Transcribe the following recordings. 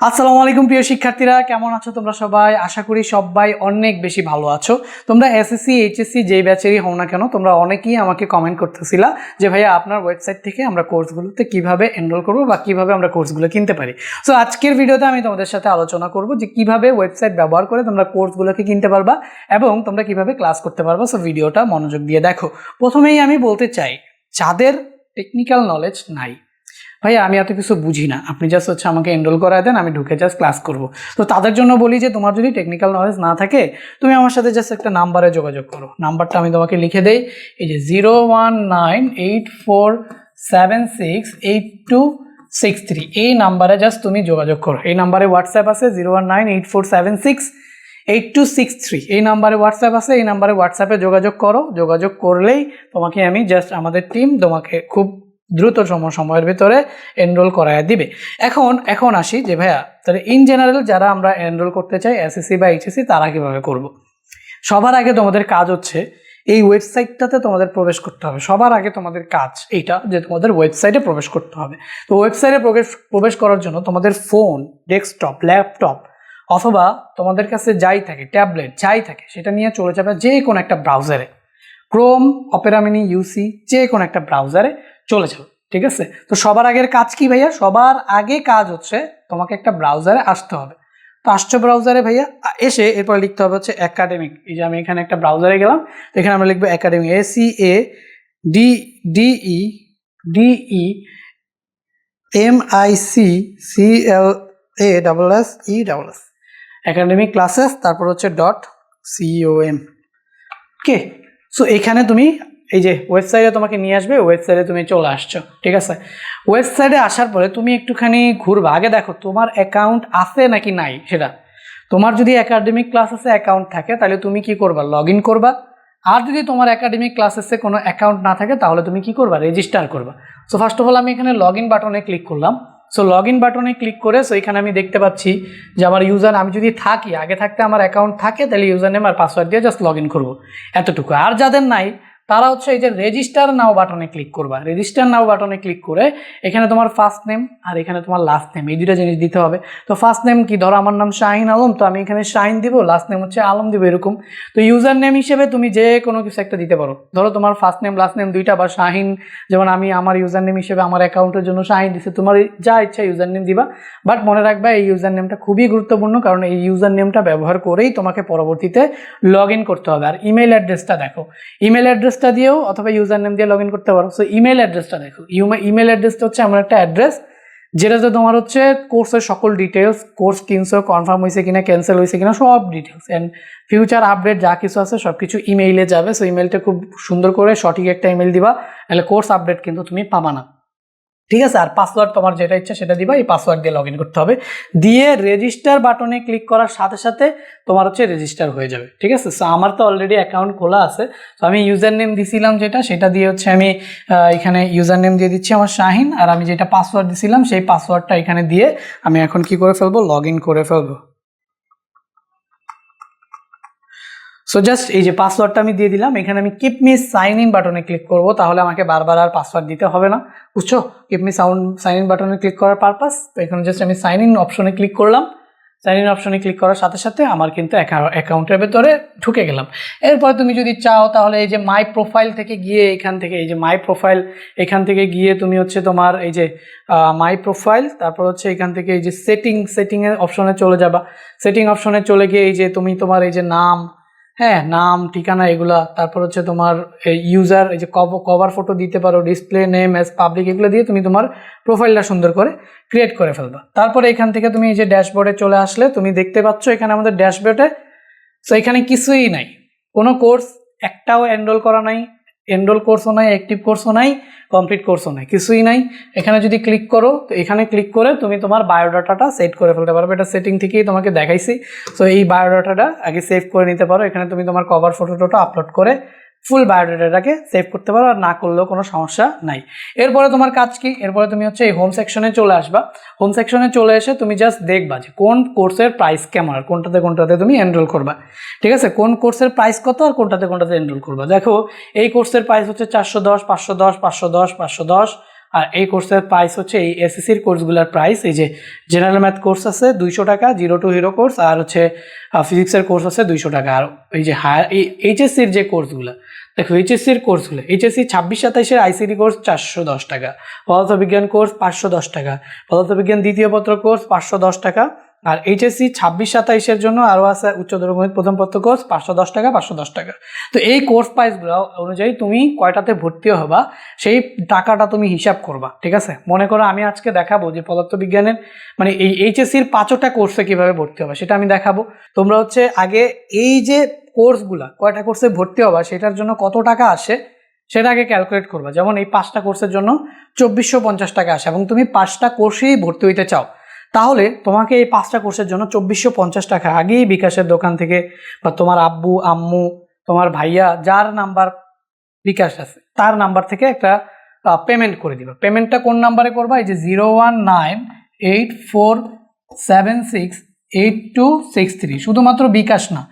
আসসালামু আলাইকুম প্রিয় শিক্ষার্থীরা, কেমন আছো তোমরা সবাই? আশা করি সবাই অনেক বেশি ভালো আছো। তোমরা এসএসসি এইচএসসি যেই ব্যাচেরই হও না কেন, তোমরা অনেকেই আমাকে কমেন্ট করতেছিলা যে ভাইয়া আপনার ওয়েবসাইট থেকে আমরা কোর্সগুলোতে কিভাবে এনরোল করবো বা কিভাবে আমরা কোর্সগুলো কিনতে পারি। সো আজকের ভিডিওতে আমি তোমাদের সাথে আলোচনা করব যে কিভাবে ওয়েবসাইট ব্যবহার করে তোমরা কোর্সগুলোকে কিনতে পারবা এবং তোমরা কিভাবে ক্লাস করতে পারবা। সো ভিডিওটা মনোযোগ দিয়ে দেখো। প্রথমেই আমি বলতে চাই, যাদের টেকনিক্যাল নলেজ নাই, ভাইয়া আমি এত কিছু বুঝি না, আপনি জাস্ট আমাকে এনরোল করায় দেন, আমি ঢুকে জাস্ট ক্লাস করব। তো তাদের জন্য বলি যে তোমার যদি টেকনিক্যাল নলেজ না থাকে, তুমি আমার সাথে জাস্ট একটা নাম্বারে যোগাযোগ করো। নাম্বারটা আমি তোমাকে লিখে দেই, এই যে 01984768263, এই নাম্বারে জাস্ট তুমি যোগাযোগ করো। এই নাম্বারে হোয়াটসঅ্যাপ আছে 01984768263, এই নাম্বারে হোয়াটসঅ্যাপ আছে। এই নাম্বারে হোয়াটসঅ্যাপে যোগাযোগ করো। যোগাযোগ করলেই তোমাকে আমি জাস্ট আমাদের টিম তোমাকে খুব দ্রুততম সময়ের ভিতরে এনরোল করায় দিবে। এখন আসি যে ভাইয়া তাহলে ইন জেনারেল যারা আমরা এনরোল করতে চাই এসএসসি বা এইচএসসি, তারা কিভাবে করব? সবার আগে তোমাদের কাজ হচ্ছে এই ওয়েবসাইটটাতে তোমাদের প্রবেশ করতে হবে। সবার আগে তোমাদের কাজ এইটা যে তোমাদের ওয়েবসাইটে প্রবেশ করতে হবে। তো ওয়েবসাইটে প্রবেশ করার জন্য তোমাদের ফোন, ডেস্কটপ, ল্যাপটপ অথবা তোমাদের কাছে যাই থাকে, ট্যাবলেট যাই থাকে, সেটা নিয়ে চলে যাবে যে কোনো একটা ব্রাউজারে, ক্রোম, অপেরা মিনি, ইউসি, যে কোনো একটা ব্রাউজারে চলে যাবে। ঠিক আছে? তো সবার আগের কাজ কি ভাইয়া? সবার আগে কাজ হচ্ছে তোমাকে একটা ব্রাউজারে আসতে হবে। তো আসছো ব্রাউজারে ভাইয়া, এসে এরপর লিখতে হবে হচ্ছে একাডেমিক। এই যে আমি এখানে একটা ব্রাউজারে গেলাম, তো এখানে আমরা লিখবো একাডেমিক, ACADEMICCLASSESS, একাডেমিক ক্লাসেস, তারপর হচ্ছে .com। ওকে, সো এখানে তুমি এই যে ওয়েবসাইটে তোমাকে নিয়ে আসবে, ওয়েবসাইটে তুমি চলে আসছো। ঠিক আছে? ওয়েবসাইটে আসার পরে তুমি একটুখানি ঘুরবা। আগে দেখো তোমার অ্যাকাউন্ট আছে নাকি নাই সেটা। তোমার যদি একাডেমিক ক্লাসেসে অ্যাকাউন্ট থাকে তাহলে তুমি কি করবা? লগ ইন করবা। আর যদি তোমার একাডেমিক ক্লাসেসে কোনো অ্যাকাউন্ট না থাকে তাহলে তুমি কি করবা? রেজিস্টার করবা। সো ফার্স্ট অফ অল আমি এখানে লগ ইন বাটনে ক্লিক করলাম। সো লগ ইন বাটনে ক্লিক করে সো এখানে আমি দেখতে পাচ্ছি যে আমার ইউজার, আমি যদি থাকি, আগে থাকতে আমার অ্যাকাউন্ট থাকে, তাহলে ইউজার নেম আর পাসওয়ার্ড দিয়ে জাস্ট লগ ইন করবো, এতটুকু। আর যাদের নাই তারা হচ্ছে এই যে রেজিস্টার নাও বাটনে ক্লিক করবা। রেজিস্টার নাও বাটনে ক্লিক করে এখানে তোমার ফার্স্ট নেম আর এখানে তোমার লাস্ট নেম, এই দুটো জিনিস দিতে হবে। তো ফার্স্ট নেম কি, ধরো আমার নাম শাহিন আলম, তো আমি এখানে শাহিন দিব, লাস্ট নেম হচ্ছে আলম দিব, এরকম। তো ইউজার নেম হিসেবে তুমি যে কোনো কিছু একটা দিতে পারো। ধরো তোমার ফার্স্ট নেম লাস্ট নেম দুইটা, বা শাহিন, যেমন আমি আমার ইউজার নেম হিসেবে আমার অ্যাকাউন্টের জন্য শাহিন দিচ্ছে, তোমার যা ইচ্ছা ইউজার নেম দিবা। বাট মনে রাখবা এই ইউজার নেমটা খুবই গুরুত্বপূর্ণ, কারণ এই ইউজার নেমটা ব্যবহার করেই তোমাকে পরবর্তীতে লগ ইন করতে হবে। আর ইমেল অ্যাড্রেসটা দেখো, ইমেল অ্যাড্রেসটা দিয়েও অথবা ইউজার নেম দিয়ে লগ ইন করতে পারো। সো ইমেল অ্যাড্রেসটা দেখো, ইমেল অ্যাড্রেসটা হচ্ছে এমন একটা অ্যাড্রেস যেটাতে তোমার হচ্ছে কোর্সের সকল ডিটেলস, কোর্স কিনছো, কনফার্ম হয়েছে কিনা, ক্যান্সেল হয়েছে কিনা, সব ডিটেলস অ্যান্ড ফিউচার আপডেট যা কিছু আছে সব কিছু ইমেইলে যাবে। সো ইমেলটা খুব সুন্দর করে সঠিক একটা ইমেল দিবা, তাহলে কোর্স আপডেট কিন্তু তুমি পাবা না। ঠিক আছে? আর পাসওয়ার্ড তোমার যেটা ইচ্ছা সেটা দিবা, এই পাসওয়ার্ড দিয়ে লগ ইন করতে হবে। দিয়ে রেজিস্টার বাটনে ক্লিক করার সাথে সাথে তোমার হচ্ছে রেজিস্টার হয়ে যাবে। ঠিক আছে? সো আমার তো অলরেডি অ্যাকাউন্ট খোলা আছে। তো আমি ইউজার নেম দিছিলাম যেটা, সেটা দিয়ে হচ্ছে আমি এখানে ইউজার নেম দিয়ে দিচ্ছি আমার শাহিন, আর আমি যেটা পাসওয়ার্ড দিছিলাম সেই পাসওয়ার্ডটা এখানে দিয়ে আমি এখন কি করে ফেলবো? লগ ইন করে ফেলবো। সো জাস্ট এই যে পাসওয়ার্ডটা আমি দিয়ে দিলাম, এখানে আমি কিপ মি সাইন ইন বাটনে ক্লিক করব, তাহলে আমাকে বারবার আর পাসওয়ার্ড দিতে হবে না। বুঝছো? কিপ মি সাইন ইন বাটনে ক্লিক করার পারপাস। তো এখানে জাস্ট আমি সাইন ইন অপশনে ক্লিক করলাম। সাইন ইন অপশনে ক্লিক করার সাথে সাথে আমার কিন্তু অ্যাকাউন্টের ভেতরে ঢুকে গেলাম। এরপরে তুমি যদি চাও তাহলে এই যে মাই প্রোফাইল থেকে গিয়ে, এখান থেকে এই যে মাই প্রোফাইল, এখান থেকে গিয়ে তুমি হচ্ছে তোমার এই যে মাই প্রোফাইল, তারপর হচ্ছে এখান থেকে এই যে সেটিংয়ের অপশনে চলে যাবা। সেটিং অপশনে চলে গিয়ে এই যে তুমি তোমার এই যে নাম, হ্যাঁ, নাম, ঠিকানা, এগুলা, তারপর হচ্ছে তোমার ইউজার, এই যে কভার ফটো দিতে পারো, ডিসপ্লে নেম অ্যাজ পাবলিক, এগুলো দিয়ে তুমি তোমার প্রোফাইলটা সুন্দর করে ক্রিয়েট করে ফেলবা। তারপরে এখান থেকে তুমি এই যে ড্যাশবোর্ডে চলে আসলে তুমি দেখতে পাচ্ছ এখানে আমাদের ড্যাশবোর্ডে, সো এখানে কিছুই নাই, কোনো কোর্স একটাও এনরোল করা নাই, এনরোল কোর্সও নাই, অ্যাক্টিভ কোর্সও নাই, কমপ্লিট কোর্সও নাই, কিছুই নাই। এখানে যদি ক্লিক করো, তো এখানে ক্লিক করে তুমি তোমার বায়োডাটাটা সেট করে ফেলতে পারবে। এটা সেটিং থেকেই তোমাকে দেখাইছি। সো এই বায়োডাটাটা আগে সেভ করে নিতে পারো। এখানে তুমি তোমার কভার ফটোটা আপলোড করে ফুল বায়োডাটাটাকে সেভ করতে পারো, আর না করলেও কোনো সমস্যা নাই। এরপরে তোমার কাজ কি? এরপরে তুমি হচ্ছে এই হোম সেকশনে চলে আসবা। হোম সেকশনে চলে এসে তুমি জাস্ট দেখবা যে কোন কোর্সের প্রাইস কেমন আর কোনটাতে তুমি এনরোল করবা। ঠিক আছে? কোন কোর্সের প্রাইস কত আর কোনটাতে এনরোল করবা। দেখো এই কোর্সের প্রাইস হচ্ছে 410, 510, 510, 510, আর এই কোর্সের প্রাইস হচ্ছে এই এসএসসির কোর্সগুলোর প্রাইস, এই যে জেনারেল ম্যাথ কোর্স আছে 200 টাকা, 0 to হিরো কোর্স, আর হচ্ছে ফিজিক্সের কোর্স আছে 200 টাকা। আর এই যে হায়ার এইচএসসির যে কোর্সগুলো দেখো, এইচএসসির কোর্সগুলো, এইচএসসি 26-27-এর আইসিটি কোর্স 410 টাকা, পদার্থবিজ্ঞান কোর্স 510 টাকা, পদার্থবিজ্ঞান দ্বিতীয় পত্র কোর্স 510 টাকা, আর এইচএসসি 26-27-এর জন্য আরও আছে উচ্চতর গণিত প্রথম পত্র কোর্স 510 টাকা 510 টাকা। তো এই কোর্স প্রাইসগুলো অনুযায়ী তুমি কয়টাতে ভর্তি হবা সেই টাকাটা তুমি হিসাব করবা, ঠিক আছে? মনে করো আমি আজকে দেখাবো যে পদার্থবিজ্ঞানের মানে এই এইচএসসির 5টা কোর্সে কিভাবে ভর্তি হবে সেটা আমি দেখাবো। তোমরা হচ্ছে আগে এই যে কোর্সগুলা কয়টা কোর্সে ভর্তি হবা সেটার জন্য কত টাকা আসে সেটা আগে ক্যালকুলেট করবা। যেমন এই 5টা কোর্সের জন্য 2450 টাকা আসে এবং তুমি 5টা কোর্সেই ভর্তি হইতে চাও, তাহলে তোমাকে এই 5টা কোর্সের জন্য 2450 টাকা আগেই বিকাশের দোকান থেকে বা তোমার আব্বু আম্মু তোমার ভাইয়া যার নাম্বার বিকাশ আছে তার নাম্বার থেকে একটা পেমেন্ট করে দিবা। পেমেন্টটা কোন নাম্বারে করবা? এই যে 01984768263, শুধুমাত্র বিকাশ না,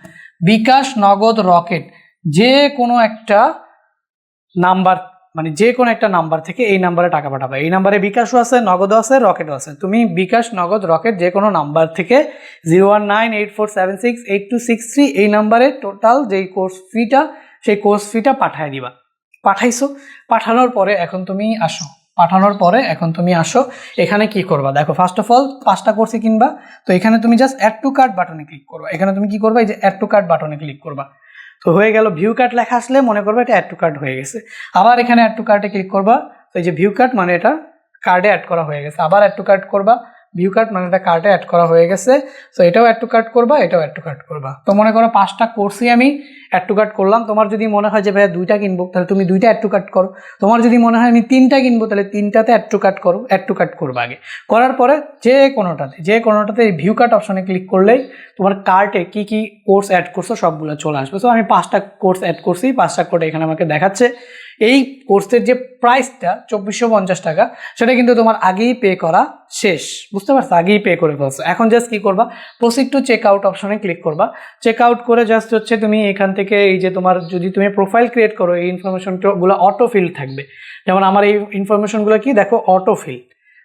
বিকাশ, নগদ, রকেট, যে কোনো একটা নাম্বার, মানে যে কোনো একটা নাম্বার থেকে এই নাম্বারে টাকা পাঠাবে। এই নাম্বারে বিকাশও আছে, নগদও আছে, রকেটও আছে। তুমি বিকাশ, নগদ, রকেট যে কোনো নাম্বার থেকে 01984768263 এই নাম্বারে টোটাল যেই কোর্স ফিটা সেই কোর্স ফিটা পাঠিয়ে দিবা। পাঠাইছো, পাঠানোর পরে এখন তুমি আসো এখানে কি করবা দেখো। ফার্স্ট অফ অল 5টা কোর্সই কিনবা, তো এখানে তুমি জাস্ট অ্যাড টু কার্ট বাটনে ক্লিক করবা। এখানে তুমি কি করবা? এই যে অ্যাড টু কার্ট বাটনে ক্লিক করবা। তো হয়ে গেল, ভিউ কার্ট লেখা আসলে মনে করবে এটা অ্যাড টু কার্ট হয়ে গেছে। আবার এখানে অ্যাড টু কার্টে ক্লিক করবা, তো এই যে ভিউ কার্ট মানে এটা কার্ডে অ্যাড করা হয়ে গেছে। আবার অ্যাড টু কার্ট করবা, ভিউ কার্ট মানে এটা কার্ডে অ্যাড করা হয়ে গেছে। তো এটাও অ্যাড টু কার্ট করবা, এটাও অ্যাড টু কার্ট করবা। তো মনে করো 5টা কোর্সই আমি অ্যাড টু কার্ট করলাম। তোমার যদি মনে হয় যে ভাইয়া 2টা কিনবো তাহলে তুমি 2টা অ্যাড টু কার্ট করো। তোমার যদি মনে হয় আমি 3টা কিনবো তাহলে 3টাতে অ্যাড টু কার্ট করো। অ্যাড টু কার্ট করবা আগে, করার পরে যে কোনোটাতে এই ভিউ কার্ট অপশনে ক্লিক করলেই তোমার কার্টে কি কি কোর্স অ্যাড করছো সবগুলো চলে আসবে। তো আমি 5টা কোর্স অ্যাড করছি, 5টা কোর্স এখানে আমাকে দেখাচ্ছে। এই কোর্সের যে প্রাইসটা 2450 টাকা সেটা কিন্তু তোমার আগেই পে করা শেষ, বুঝতে পারছো? আগেই পে করে ফেলছো। এখন জাস্ট কি করবা? প্রসিড টু চেক আউট অপশনে ক্লিক করবা। চেক আউট করে জাস্ট হচ্ছে তুমি এখান থেকে এই যে তোমার যদি তুমি প্রোফাইল ক্রিয়েট করো এই ইনফরমেশনগুলো অটো ফিল থাকবে। যেমন আমার এই ইনফরমেশনগুলো কি দেখো, অটো ফিল,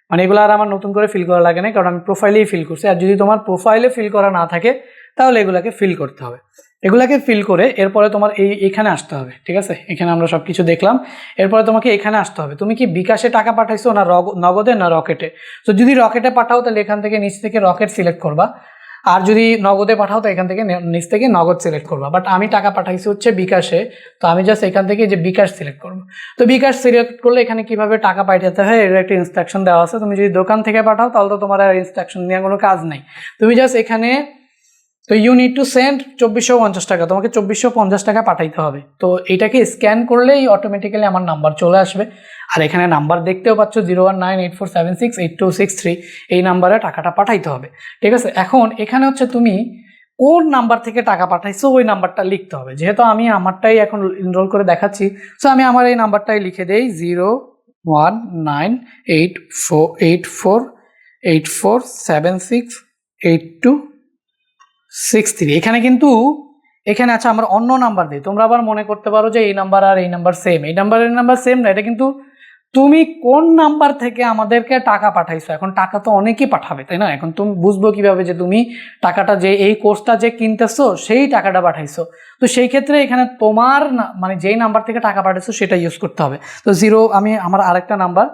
মানে এগুলো আর আমার নতুন করে ফিল করা লাগে না, কারণ আমি প্রোফাইলেই ফিল করছি। আর যদি তোমার প্রোফাইলে ফিল করা না থাকে তাহলে এগুলাকে ফিল করতে হবে। এগুলাকে ফিল করে এরপরে তোমার এইখানে আসতে হবে, ঠিক আছে? এখানে আমরা সব কিছু দেখলাম। এরপরে তোমাকে এখানে আসতে হবে, তুমি কি বিকাশে টাকা পাঠাইছো না নগদে না রকেটে। তো যদি রকেটে পাঠাও তাহলে এখান থেকে নিচ থেকে রকেট সিলেক্ট করবা, আর যদি নগদে পাঠাও তো এখান থেকে নিচ থেকে নগদ সিলেক্ট করবা। বাট আমি টাকা পাঠাইছি হচ্ছে বিকাশে, তো আমি জাস্ট এখান থেকে যে বিকাশ সিলেক্ট করবো। তো বিকাশ সিলেক্ট করলে এখানে কিভাবে টাকা পাঠাতে হয় এর একটা ইনস্ট্রাকশন দেওয়া আছে। তুমি যদি দোকান থেকে পাঠাও তাহলে তো তোমার আর ইনস্ট্রাকশন নেওয়ার কোনো কাজ নাই। তুমি জাস্ট এখানে তো ইউ নিড টু সেন্ড 2450 টাকা, তোমাকে 2450 টাকা পাঠাইতে হবে। তো এটাকে স্ক্যান করলেই অটোমেটিক্যালি আমার নাম্বার চলে আসবে। আর এখানে নাম্বার দেখতেও পাচ্ছ 01984768263, এই নাম্বারে টাকাটা পাঠাইতে হবে, ঠিক আছে? এখন এখানে হচ্ছে তুমি কোন নাম্বার থেকে টাকা পাঠাইছো ওই নাম্বারটা লিখতে হবে। যেহেতু আমি আমারটাই এখন এনরোল করে দেখাচ্ছি, সো আমি আমার এই নাম্বারটাই লিখে দেই 01984768263। এখানে কিন্তু এখানে আচ্ছা আমার অন্য নাম্বার দিই। তোমরা আবার মনে করতে পারো যে এই নাম্বার আর এই নাম্বার সেম, এই নাম্বার সেম না, এটা কিন্তু তুমি কোন নাম্বার থেকে আমাদেরকে টাকা পাঠাইছো। এখন টাকা তো অনেকেই পাঠাবে, তাই না? এখন তুমি বুঝবো কিভাবে যে তুমি টাকাটা যে এই কোর্সটা যে কিনতেছো সেই টাকাটা পাঠাইছো। তো সেই ক্ষেত্রে এখানে তোমার মানে যেই নাম্বার থেকে টাকা পাঠাইছো সেটা ইউজ করতে হবে। তো আমি আমার আরেকটা নাম্বার,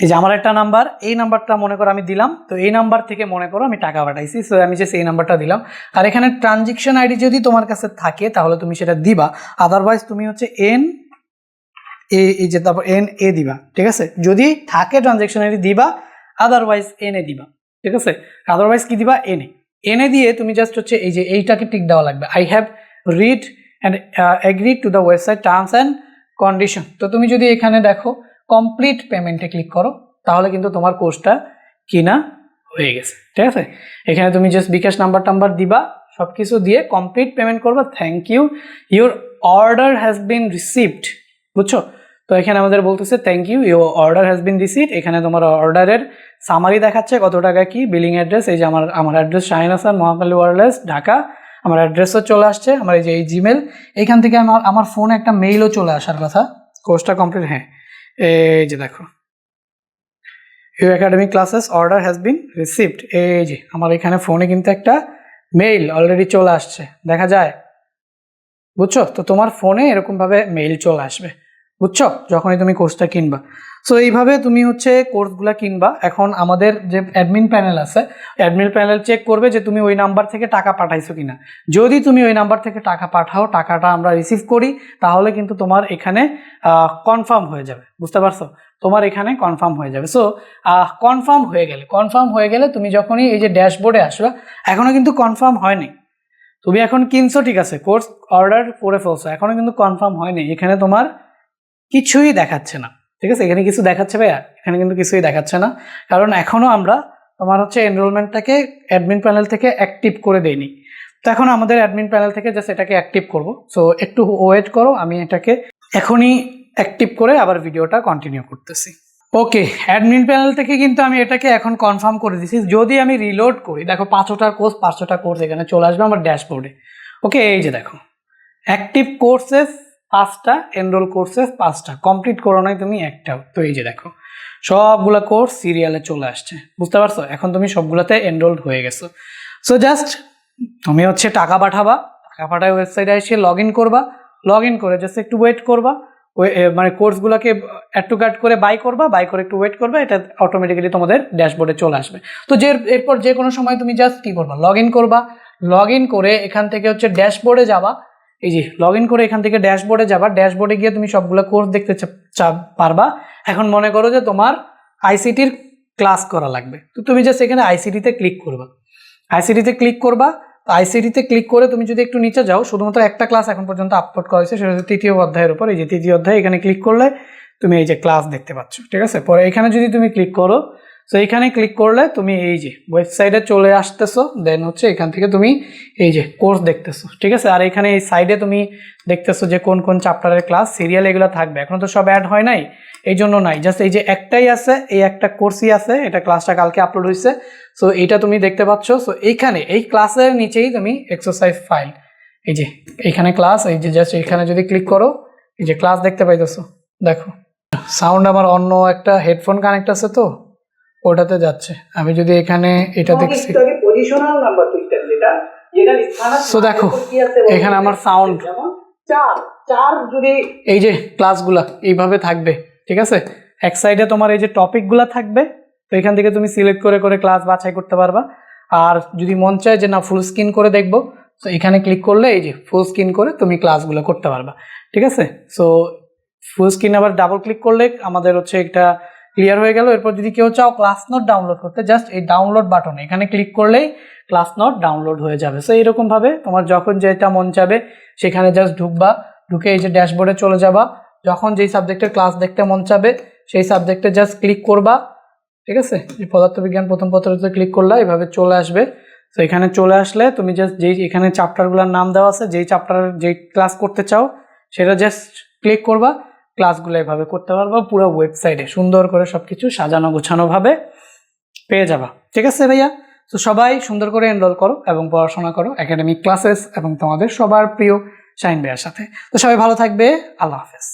এই যে আমার একটা নাম্বার, এই নাম্বারটা মনে করো আমি দিলাম। তো এই নাম্বার থেকে মনে করো আমি টাকা পাঠাইছি, সো আমি যে সেই নাম্বারটা দিলাম। আর এখানে ট্রানজেকশন আইডি যদি তোমার কাছে থাকে তাহলে তুমি সেটা দিবা, আদারওয়াইজ তুমি হচ্ছে এই যে তারপর NA দিবা, ঠিক আছে? যদি থাকে ট্রানজেকশন আইডি দিবা, আদারওয়াইজ NA দিবা, ঠিক আছে? আদারওয়াইজ কি দিবা? NA দিয়ে তুমি জাস্ট হচ্ছে এই যে এইটাকে টিক দেওয়া লাগবে, I have read and agreed to the website terms and condition. তো তুমি যদি এখানে দেখো কমপ্লিট পেমেন্টে ক্লিক করো তাহলে কিন্তু তোমার কোর্সটা কিনা হয়ে গেছে, ঠিক আছে? এখানে তুমি জাস্ট বিকাশ নাম্বার দিবা, সব কিছু দিয়ে কমপ্লিট পেমেন্ট করবা। Thank you, your order has been received, বুঝছো? তো এখানে আমাদের বলতেছে thank you, your order has been received. এখানে তোমার অর্ডারের সামারি দেখাচ্ছে কত টাকা কি, বিলিং অ্যাড্রেস, এই যে আমার অ্যাড্রেস শাহিন হাসান, মহাকালী ওয়্যারলেস, ঢাকা। আমার অ্যাড্রেসও চলে আসছে, আমার এই যে এই জিমেল, এইখান থেকে আমার ফোনে একটা মেইলও চলে আসার কথা কোর্সটা কমপ্লিট। হ্যাঁ, এই যে দেখো you academic classes order has been received, এই যে আমার এখানে ফোনে কিন্তু একটা মেইল অলরেডি চলে আসছে, দেখা যায়, বুঝছো? তো তোমার ফোনে এরকমভাবে মেইল চলে আসবে, বুঝছো, যখনই তুমি কোর্সটা কিনবা। সো এইভাবে তুমি হচ্ছে কোর্সগুলো কিনবা। এখন আমাদের যে অ্যাডমিন প্যানেল আছে, অ্যাডমিন প্যানেল চেক করবে যে তুমি ওই নাম্বার থেকে টাকা পাঠাইছো কিনা। যদি তুমি ওই নাম্বার থেকে টাকা পাঠাও, টাকাটা আমরা রিসিভ করি, তাহলে কিন্তু তোমার এখানে কনফার্ম হয়ে যাবে, বুঝতে পারছো? তোমার এখানে কনফার্ম হয়ে যাবে। সো কনফার্ম হয়ে গেলে তুমি যখনই এই যে ড্যাশবোর্ডে আসবে, এখনো কিন্তু কনফার্ম হয়নি, তুমি এখন কিনছো, ঠিক আছে, কোর্স অর্ডার করে ফেলছো, এখনো কিন্তু কনফার্ম হয়নি, এখানে তোমার কিছুই দেখাচ্ছে না, ঠিক আছে? এখানে কিছু দেখাচ্ছে ভাইয়া? এখানে কিন্তু কিছুই দেখাচ্ছে না, কারণ এখনো আমরা তোমার হচ্ছে এনরোলমেন্টটাকে অ্যাডমিন প্যানেল থেকে অ্যাক্টিভ করে দেইনি। তো এখন আমাদের অ্যাডমিন প্যানেল থেকে জাস্ট এটাকে অ্যাক্টিভ করব। সো একটু ওয়েট করো, আমি এটাকে এখনই অ্যাক্টিভ করে আবার ভিডিওটা কন্টিনিউ করতেছি। ওকে, অ্যাডমিন প্যানেল থেকে কিন্তু আমি এটাকে এখন কনফার্ম করে দিছি। যদি আমি রিলোড করি, দেখো 500টা কোর্স এখানে চলে আসবে আমার ড্যাশবোর্ডে। ওকে, এই যে দেখো অ্যাক্টিভ কোর্সেস 5টা, এনরোল কোর্সেস 5টা, কমপ্লিট করো নাই তুমি একটাও। তো এই যে দেখো সবগুলা কোর্স সিরিয়ালে চলে আসছে, বুঝতে পারছো? এখন তুমি সবগুলোতে এনরোলড হয়ে গেছো। সো জাস্ট তুমি হচ্ছে টাকা পাঠাবা, টাকা পাঠায় ওয়েবসাইটে এসে লগ ইন করবা, লগ ইন করে জাস্ট একটু ওয়েট করবা, মানে কোর্সগুলোকে অ্যাড টু কার্ট করে বাই করবা, বাই করে একটু ওয়েট করবা, এটা অটোমেটিক্যালি তোমাদের ড্যাশবোর্ডে চলে আসবে। তো এরপর যে কোনো সময় তুমি জাস্ট কী করবা, লগ ইন করবা, লগ ইন করে এখান থেকে হচ্ছে ড্যাশবোর্ডে যাবা, এই যে লগ ইন করে এখান থেকে ড্যাশবোর্ডে যাবা, ড্যাশবোর্ডে গিয়ে তুমি সবগুলো কোর্স দেখতে পারবা। এখন মনে করো যে তোমার আইসিটির ক্লাস করা লাগবে, তো তুমি জাস্ট এখানে আইসিটিতে ক্লিক করবা, আইসিটিতে ক্লিক করবা। তো আইসিটিতে ক্লিক করে তুমি যদি একটু নিচে যাও, শুধুমাত্র একটা ক্লাস এখন পর্যন্ত আপলোড করা হয়েছে, সেটা হচ্ছে 3য় অধ্যায়ের উপর। এই যে 3য় অধ্যায়, এখানে ক্লিক করলে তুমি এই যে ক্লাস দেখতে পাচ্ছ, ঠিক আছে? পরে এখানে যদি তুমি ক্লিক করো, তো এইখানে ক্লিক করলে তুমি এই যে ওয়েবসাইটে চলে আসতেছো, দেন হচ্ছে এখান থেকে তুমি এই যে কোর্স দেখতেছো, ঠিক আছে? আর এখানে এই সাইডে তুমি দেখতেছো যে কোন কোন চ্যাপ্টারের ক্লাস সিরিয়াল এগুলো থাকবে। এখনো তো সব অ্যাড হয় নাই, এই জন্য নাই, জাস্ট এই যে একটাই আছে, এই একটা কোর্সই আছে, এটা ক্লাসটা কালকে আপলোড হয়েছে। সো এইটা তুমি দেখতে পাচ্ছ। সো এইখানে এই ক্লাসের নিচেই তুমি এক্সারসাইজ ফাইল, এই যে এইখানে ক্লাস, এই যে জাস্ট এখানে যদি ক্লিক করো, এই যে ক্লাস দেখতে পাইতেছো, দেখো সাউন্ড আমার অন্য একটা হেডফোন কানেক্ট আছে, তো ওটাতে যাচ্ছে। আমি যদি এখানে এটা দেখছি, সো দেখো এখানে আমার সাউন্ড যদি এই যে ক্লাসগুলা এইভাবে থাকবে, ঠিক আছে? এক সাইডে তোমার এই যে টপিকগুলা থাকবে, তো এখান থেকে তুমি সিলেক্ট করে করে ক্লাস বাছাই করতে পারবা। আর যদি মন চায় যে না ফুল স্ক্রিন করে দেখবো, তো এখানে ক্লিক করলে এই যে ফুল স্ক্রিন করে তুমি ক্লাসগুলো করতে পারবা, ঠিক আছে? সো ফুল স্ক্রিন আবার ডাবল ক্লিক করলে আমাদের হচ্ছে একটা ক্লিয়ার হয়ে গেল। এরপর যদি কেউ চাও ক্লাস নোট ডাউনলোড করতে, জাস্ট এই ডাউনলোড বাটনে এখানে ক্লিক করলেই ক্লাস নোট ডাউনলোড হয়ে যাবে। সো এরকমভাবে তোমার যখন যেটা মন চাবে সেখানে জাস্ট ঢুকবা, ঢুকে এই যে ড্যাশবোর্ডে চলে যাবা, যখন যেই সাবজেক্টের ক্লাস দেখতে মন চাবে সেই সাবজেক্টে জাস্ট ক্লিক করবা, ঠিক আছে? পদার্থবিজ্ঞান প্রথম পত্রতে ক্লিক করলে এভাবে চলে আসবে। তো এখানে চলে আসলে তুমি জাস্ট যেই এখানে চ্যাপ্টারগুলোর নাম দেওয়া আছে, যেই চ্যাপ্টারের যেই ক্লাস করতে চাও সেটা জাস্ট ক্লিক করবা, ক্লাসগুলো এভাবে করতে পারবা। পুরো ওয়েবসাইটে সুন্দর করে সবকিছু সাজানো গোছানোভাবে পেয়ে যাবা, ঠিক আছে ভাইয়া? তো সবাই সুন্দর করে এনরোল করো এবং পড়াশোনা করো একাডেমিক ক্লাসেস এবং তোমাদের সবার প্রিয় শাহিন ভাইয়ার সাথে। তো সবাই ভালো থাকবে, আল্লাহ হাফেজ।